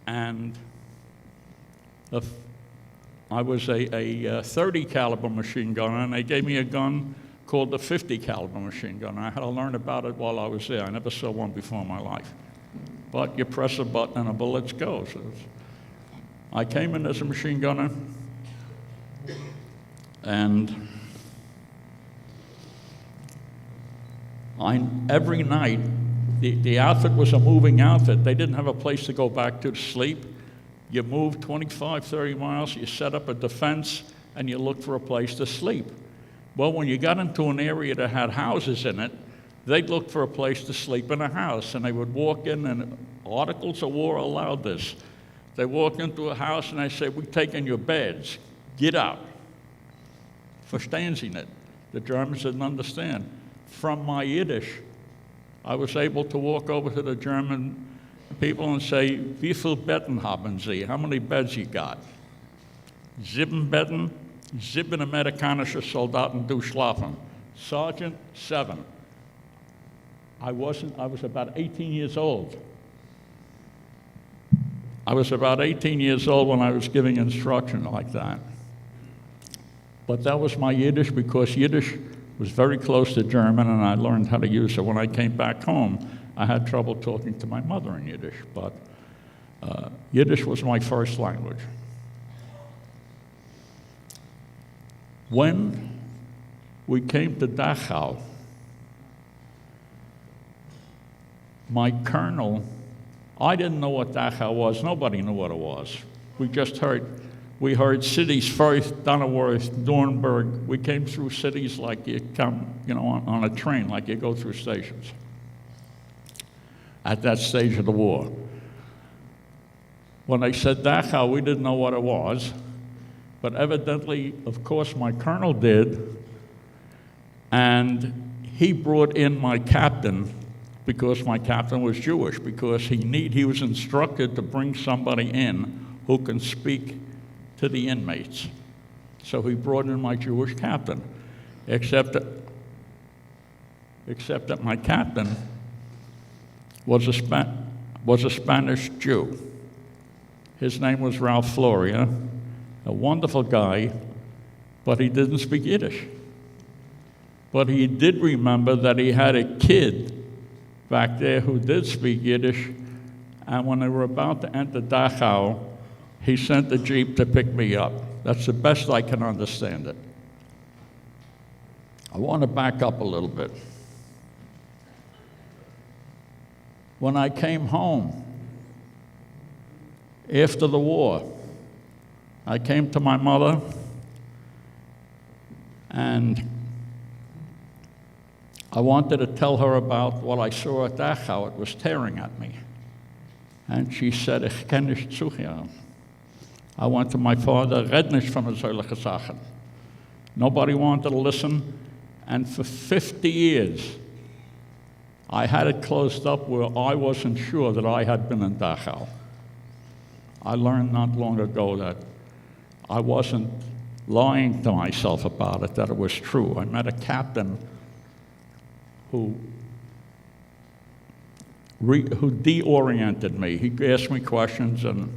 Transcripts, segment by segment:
And I was a 30 caliber machine gunner, and they gave me a gun called the 50 caliber machine gun. I had to learn about it while I was there. I never saw one before in my life. But you press a button and a bullet goes. I came in as a machine gunner, and every night, the outfit was a moving outfit. They didn't have a place to go back to sleep. You moved 25, 30 miles, you set up a defense, and you looked for a place to sleep. Well, when you got into an area that had houses in it, they'd look for a place to sleep in a house, and they would walk in, and articles of war allowed this. They walk into a house, and they say, "We've taken your beds. Get out." Verstehen Sie nicht? The Germans didn't understand. From my Yiddish, I was able to walk over to the German people and say, "Wie viel Betten haben Sie? How many beds you got?" 7 Betten, 7 amerikanische Soldaten durchschlafen. Sergeant, 7. I was about 18 years old. I was about 18 years old when I was giving instruction like that. But that was my Yiddish, because Yiddish was very close to German, and I learned how to use it. When I came back home, I had trouble talking to my mother in Yiddish, but Yiddish was my first language. When we came to Dachau, my colonel, I didn't know what Dachau was. Nobody knew what it was. We heard cities first, Donauwörth, Dornberg. We came through cities like you come, on a train, like you go through stations at that stage of the war. When they said Dachau, we didn't know what it was, but evidently, of course, my colonel did, and he brought in my captain, because my captain was Jewish, because he was instructed to bring somebody in who can speak to the inmates. So he brought in my Jewish captain, except that my captain was a Spanish Jew. His name was Ralph Floria, a wonderful guy, but he didn't speak Yiddish. But he did remember that he had a kid back there who did speak Yiddish, and when they were about to enter Dachau, he sent the Jeep to pick me up. That's the best I can understand it. I want to back up a little bit. When I came home after the war, I came to my mother, and I wanted to tell her about what I saw at Dachau. It was tearing at me. And she said, "Ich kann nicht zuhören." I went to my father, "Red nicht von solchen Sachen." Nobody wanted to listen, and for 50 years, I had it closed up where I wasn't sure that I had been in Dachau. I learned not long ago that I wasn't lying to myself about it, that it was true. I met a captain who deoriented me. He asked me questions, and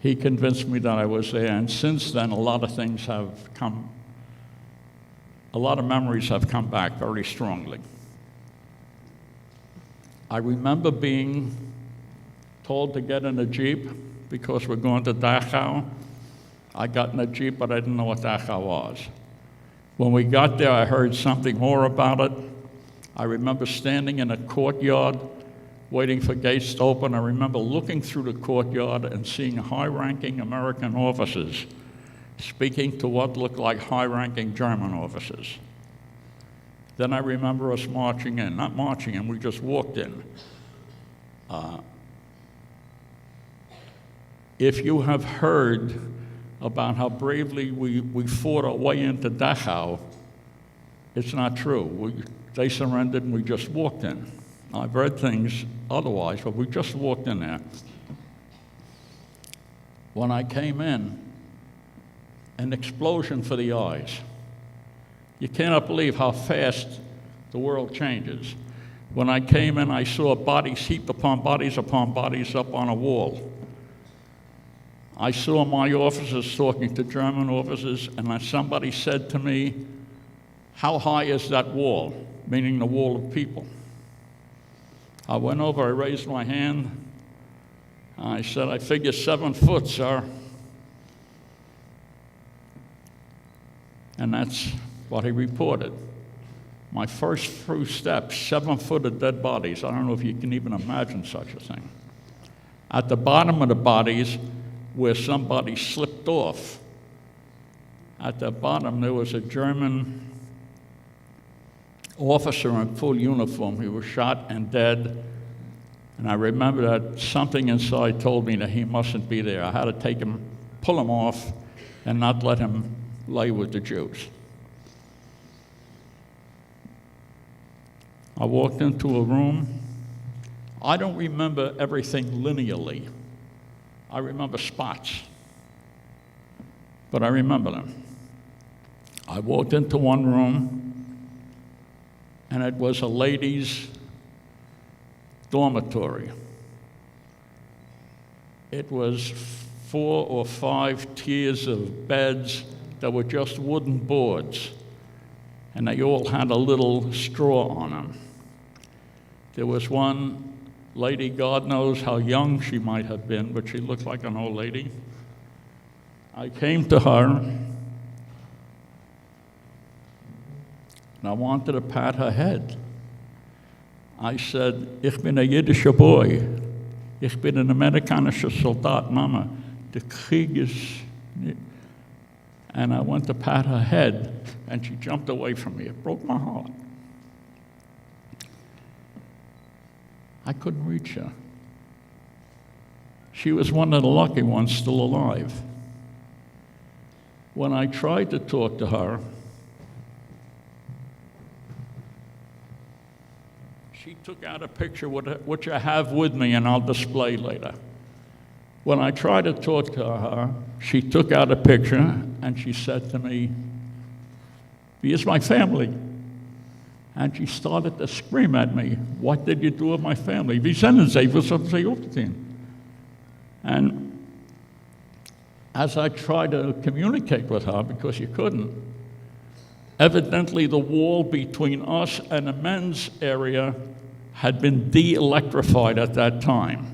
he convinced me that I was there. And since then, a lot of memories have come back very strongly. I remember being told to get in a Jeep because we're going to Dachau. I got in a Jeep, but I didn't know what Dachau was. When we got there, I heard something more about it. I remember standing in a courtyard waiting for gates to open. I remember looking through the courtyard and seeing high-ranking American officers speaking to what looked like high-ranking German officers. Then I remember us marching in. Not marching in, we just walked in. If you have heard about how bravely we fought our way into Dachau, it's not true. They surrendered and we just walked in. I've read things otherwise, but we just walked in there. When I came in, an explosion for the eyes. You cannot believe how fast the world changes. When I came in, I saw bodies heaped upon bodies up on a wall. I saw my officers talking to German officers, and somebody said to me, "How high is that wall?" Meaning the wall of people. I went over, I raised my hand, I said, "I figure 7 foot, sir." And that's what he reported. My first few steps, 7 foot of dead bodies. I don't know if you can even imagine such a thing. At the bottom of the bodies, where somebody slipped off, at the bottom there was a German officer in full uniform. He was shot and dead. And I remember that something inside told me that he mustn't be there. I had to take him, pull him off, and not let him lay with the Jews. I walked into a room. I don't remember everything linearly. I remember spots, but I remember them. I walked into one room, and it was a ladies' dormitory. It was 4 or 5 tiers of beds that were just wooden boards, and they all had a little straw on them. There was one lady, God knows how young she might have been, but she looked like an old lady. I came to her, and I wanted to pat her head. I said, "Ich bin ein Yiddischer boy. Ich bin ein amerikanischer Soldat, Mama. Der Krieg ist..." And I went to pat her head, and she jumped away from me. It broke my heart. I couldn't reach her. She was one of the lucky ones still alive. When I tried to talk to her, she took out a picture which I have with me and I'll display later. When I tried to talk to her, she took out a picture and she said to me, "Here's my family." And she started to scream at me, "What did you do with my family? Wie sind sie? Was haben sie aufgetan?" And as I tried to communicate with her, because you couldn't, evidently the wall between us and the men's area had been de-electrified at that time.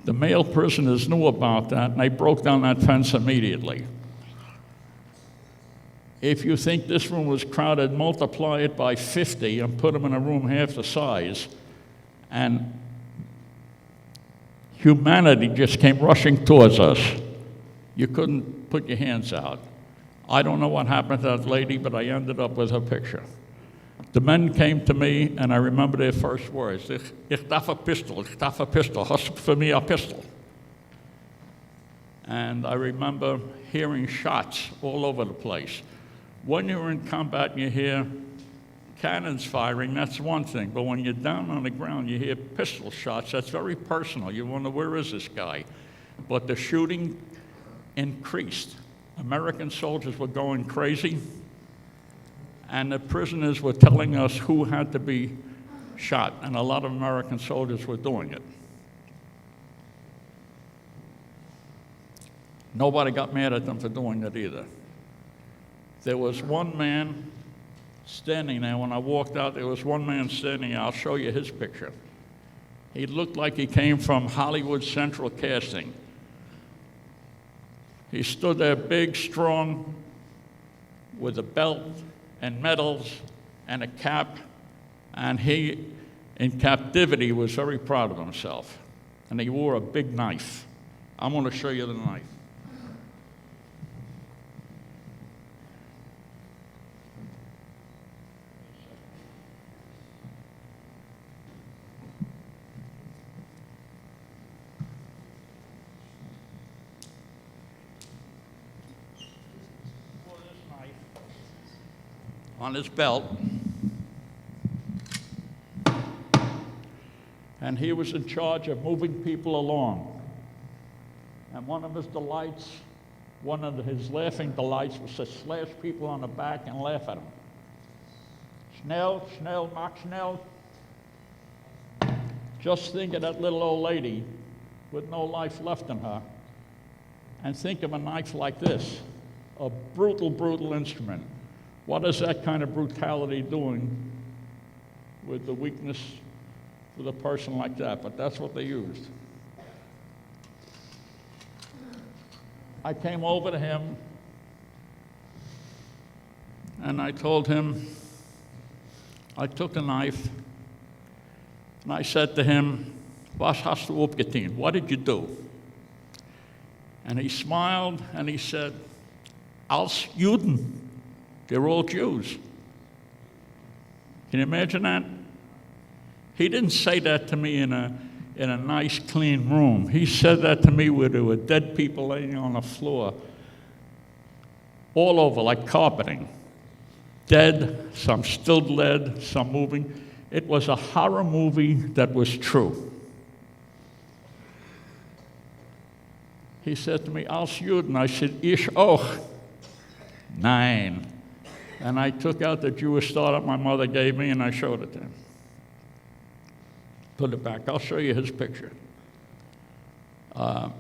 The male prisoners knew about that, and they broke down that fence immediately. If you think this room was crowded, multiply it by 50 and put them in a room half the size, and humanity just came rushing towards us. You couldn't put your hands out. I don't know what happened to that lady, but I ended up with her picture. The men came to me, and I remember their first words. Ich darf a pistol, ich darf a pistol, hast du für mich a pistol? And I remember hearing shots all over the place. When you're in combat and you hear cannons firing, that's one thing. But when you're down on the ground, you hear pistol shots. That's very personal. You wonder, where is this guy? But the shooting increased. American soldiers were going crazy, and the prisoners were telling us who had to be shot, and a lot of American soldiers were doing it. Nobody got mad at them for doing it either. There was one man standing there. When I walked out, there was one man standing there. I'll show you his picture. He looked like he came from Hollywood Central Casting. He stood there big, strong, with a belt and medals and a cap, and he, in captivity, was very proud of himself. And he wore a big knife. I'm going to show you the knife. On his belt, and he was in charge of moving people along. And one of his delights, one of his laughing delights, was to slash people on the back and laugh at them. Schnell, schnell, mach schnell. Just think of that little old lady with no life left in her, and think of a knife like this, a brutal, brutal instrument. What is that kind of brutality doing with the weakness with a person like that? But that's what they used. I came over to him and I told him, I took a knife and I said to him, "Was hast du aufgetan? What did you do?" And he smiled and he said, "Als Juden." They're all Jews. Can you imagine that? He didn't say that to me in a nice, clean room. He said that to me where there were dead people laying on the floor, all over, like carpeting. Dead, some still dead, some moving. It was a horror movie that was true. He said to me, "Als Juden." I said, "Ich auch." Nein. And I took out the Jewish star that my mother gave me and I showed it to him. Put it back. I'll show you his picture. I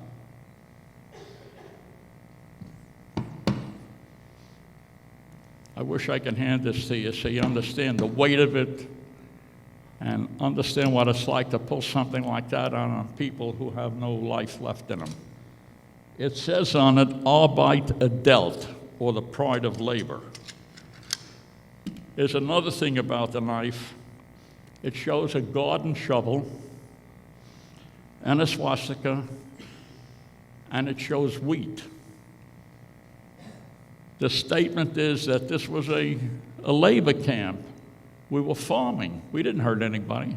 wish I could hand this to you so you understand the weight of it and understand what it's like to pull something like that on people who have no life left in them. It says on it, Arbeit adelt, or the pride of labor. There's another thing about the knife. It shows a garden shovel and a swastika, and it shows wheat. The statement is that this was a labor camp. We were farming. We didn't hurt anybody.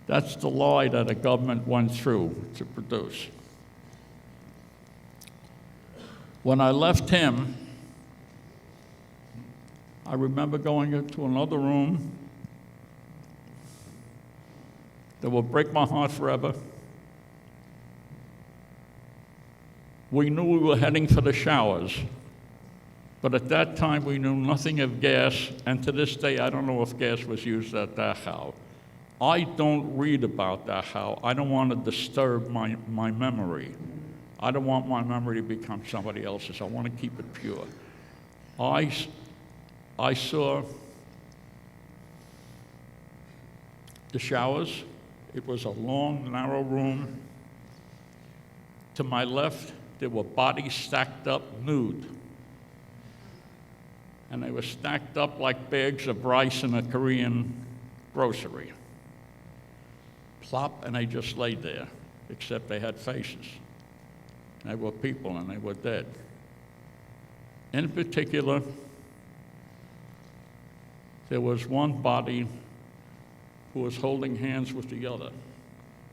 That's the lie that the government went through to produce. When I left him, I remember going into another room that will break my heart forever. We knew we were heading for the showers, but at that time we knew nothing of gas, and to this day I don't know if gas was used at Dachau. I don't read about Dachau. I don't want to disturb my memory. I don't want my memory to become somebody else's. I want to keep it pure. I saw the showers. It was a long, narrow room. To my left, there were bodies stacked up nude. And they were stacked up like bags of rice in a Korean grocery. Plop, and they just laid there, except they had faces. They were people and they were dead. In particular, there was one body who was holding hands with the other.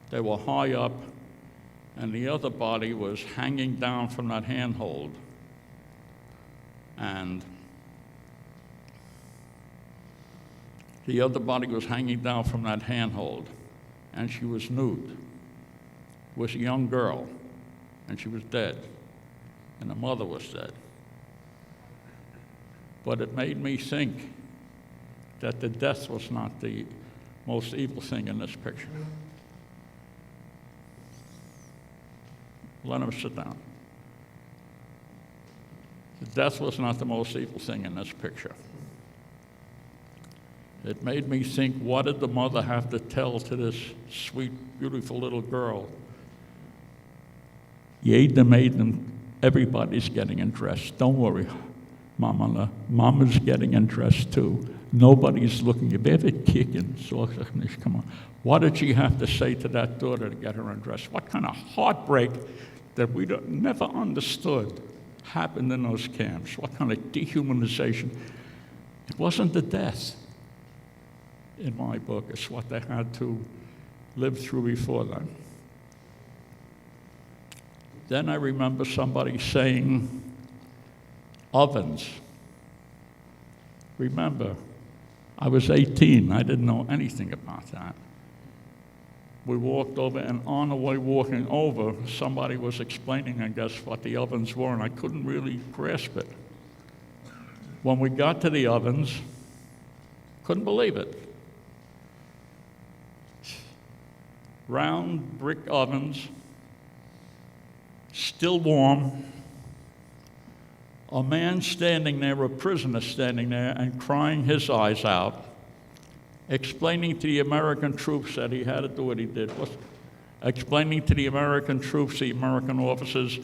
They were high up, and the other body was hanging down from that handhold. And the other body was hanging down from that handhold, and she was nude. It was a young girl, and she was dead, and the mother was dead. But it made me think that the death was not the most evil thing in this picture. Let him sit down. The death was not the most evil thing in this picture. It made me think, what did the mother have to tell to this sweet, beautiful little girl? Jeder Maiden, everybody's getting undressed. Don't worry, Mama. Mama's getting undressed too. Nobody's looking. You better kick and come on. What did she have to say to that daughter to get her undressed? What kind of heartbreak that we never understood happened in those camps? What kind of dehumanization? It wasn't the death in my book. It's what they had to live through before that. Then I remember somebody saying, ovens. Remember, I was 18. I didn't know anything about that. We walked over, and on the way walking over, somebody was explaining, I guess, what the ovens were, and I couldn't really grasp it. When we got to the ovens, couldn't believe it. Round brick ovens, still warm, a man standing there, a prisoner standing there, and crying his eyes out, explaining to the American troops that he had to do what he did, explaining to the American troops, the American officers,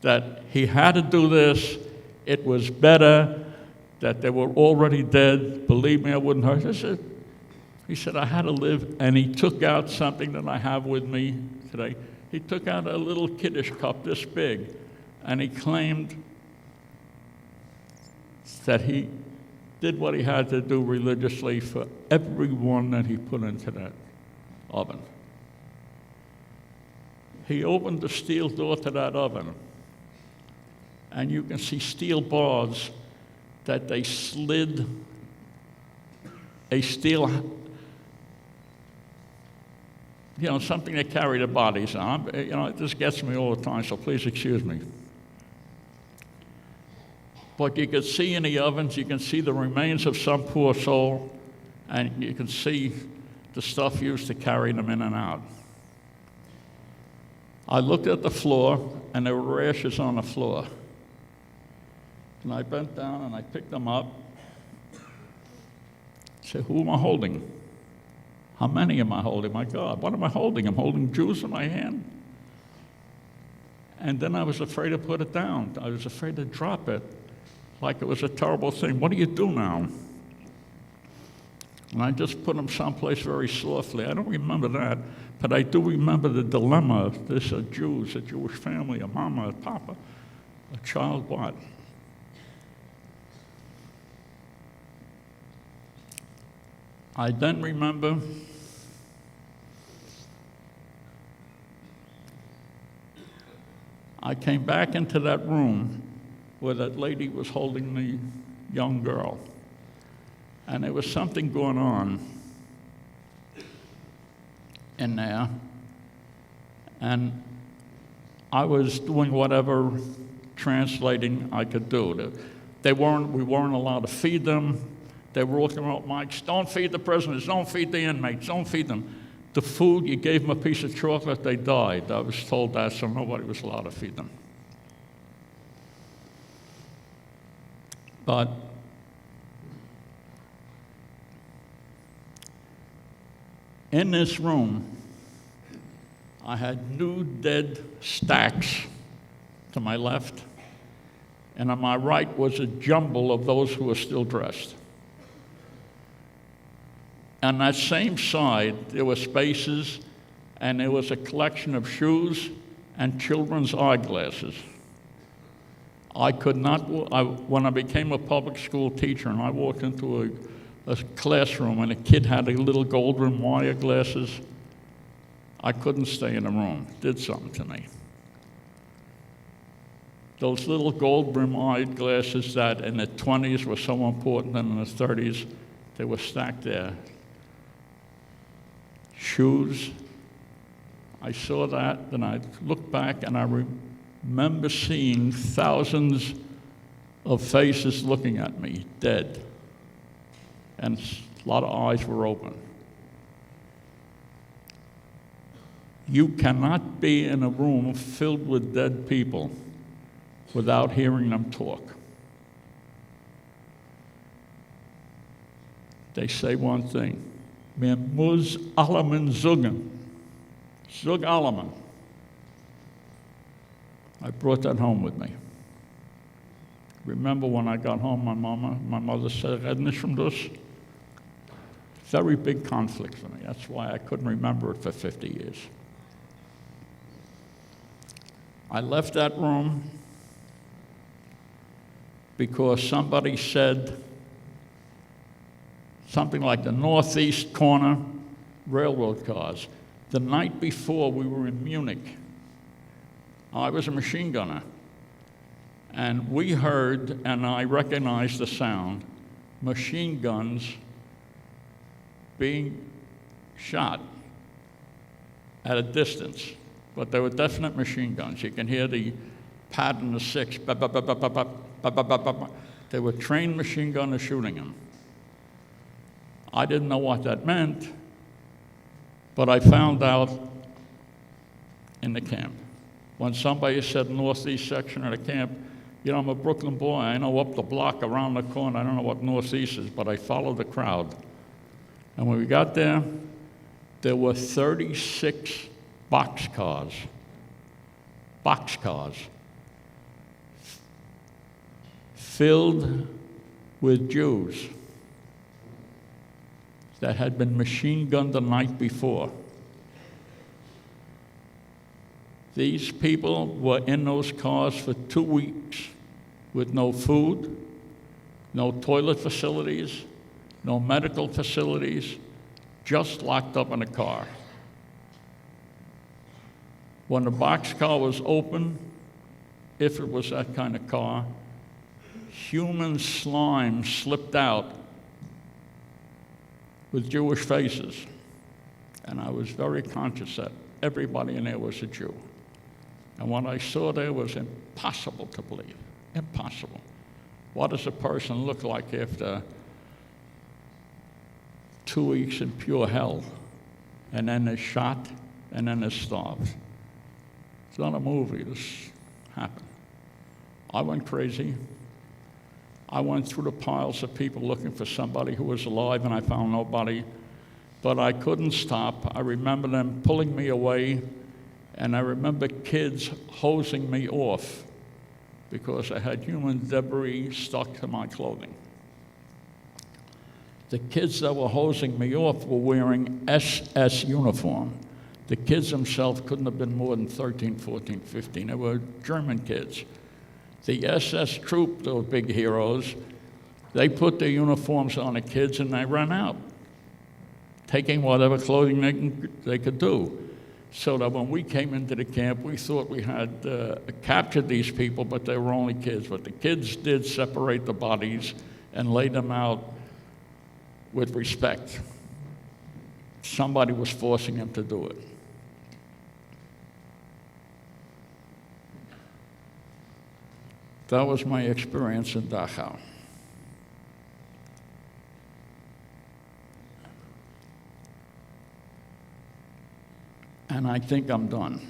that he had to do this, it was better, that they were already dead, believe me, I wouldn't hurt. He said, I had to live, and he took out something that I have with me today. He took out a little kiddish cup this big, and he claimed that he did what he had to do religiously for everyone that he put into that oven. He opened the steel door to that oven, and you can see steel bars that they slid a steel, something they carry the bodies on. This gets me all the time, so please excuse me. But you can see in the ovens, you can see the remains of some poor soul, and you can see the stuff used to carry them in and out. I looked at the floor, and there were rashes on the floor. And I bent down, and I picked them up. I said, who am I holding? How many am I holding? My God, what am I holding? I'm holding Jews in my hand. And then I was afraid to put it down. I was afraid to drop it, like it was a terrible thing. What do you do now? And I just put them someplace very softly. I don't remember that, but I do remember the dilemma. This are Jews, a Jewish family, a mama, a papa, a child, what? I then remember I came back into that room where that lady was holding the young girl. And there was something going on in there. And I was doing whatever translating I could do. We weren't allowed to feed them. They were looking at mics, don't feed the prisoners, don't feed the inmates, don't feed them. The food, you gave them a piece of chocolate, they died. I was told that, so nobody was allowed to feed them. But in this room, I had new dead stacks to my left, and on my right was a jumble of those who were still dressed. On that same side, there were spaces, and there was a collection of shoes and children's eyeglasses. I could not, when I became a public school teacher and I walked into a classroom and a kid had a little gold rimmed wire glasses, I couldn't stay in the room. It did something to me. Those little gold rimmed eyeglasses that in the 20s were so important, and in the 30s, they were stacked there. Shoes, I saw that, then I looked back and I remember seeing thousands of faces looking at me, dead. And a lot of eyes were open. You cannot be in a room filled with dead people without hearing them talk. They say one thing. Mir muss allemen sagen. Zug allemen. I brought that home with me. Remember when I got home, my mother said, "Red nicht from this." Very big conflict for me. That's why I couldn't remember it for 50 years. I left that room because somebody said something like the northeast corner railroad cars. The night before, we were in Munich. I was a machine gunner. And we heard, and I recognized the sound, machine guns being shot at a distance. But they were definite machine guns. You can hear the pattern of 6. They were trained machine gunners shooting them. I didn't know what that meant, but I found out in the camp. When somebody said northeast section of the camp, you know, I'm a Brooklyn boy. I know up the block, around the corner. I don't know what northeast is, but I followed the crowd. And when we got there were 36 boxcars, filled with Jews that had been machine gunned the night before. These people were in those cars for 2 weeks with no food, no toilet facilities, no medical facilities, just locked up in a car. When the boxcar was open, if it was that kind of car, human slime slipped out with Jewish faces. And I was very conscious that everybody in there was a Jew. And what I saw there was impossible to believe, impossible. What does a person look like after 2 weeks in pure hell, and then they're shot, and then they're starved? It's not a movie, this happened. I went crazy. I went through the piles of people looking for somebody who was alive, and I found nobody. But I couldn't stop. I remember them pulling me away, and I remember kids hosing me off because I had human debris stuck to my clothing. The kids that were hosing me off were wearing SS uniform. The kids themselves couldn't have been more than 13, 14, 15. They were German kids. The SS troop, those big heroes, they put their uniforms on the kids and they ran out, taking whatever clothing they could do. So that when we came into the camp, we thought we had captured these people, but they were only kids. But the kids did separate the bodies and lay them out with respect. Somebody was forcing them to do it. That was my experience in Dachau. And I think I'm done.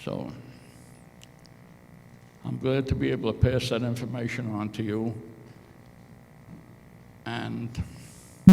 So I'm glad to be able to pass that information on to you. And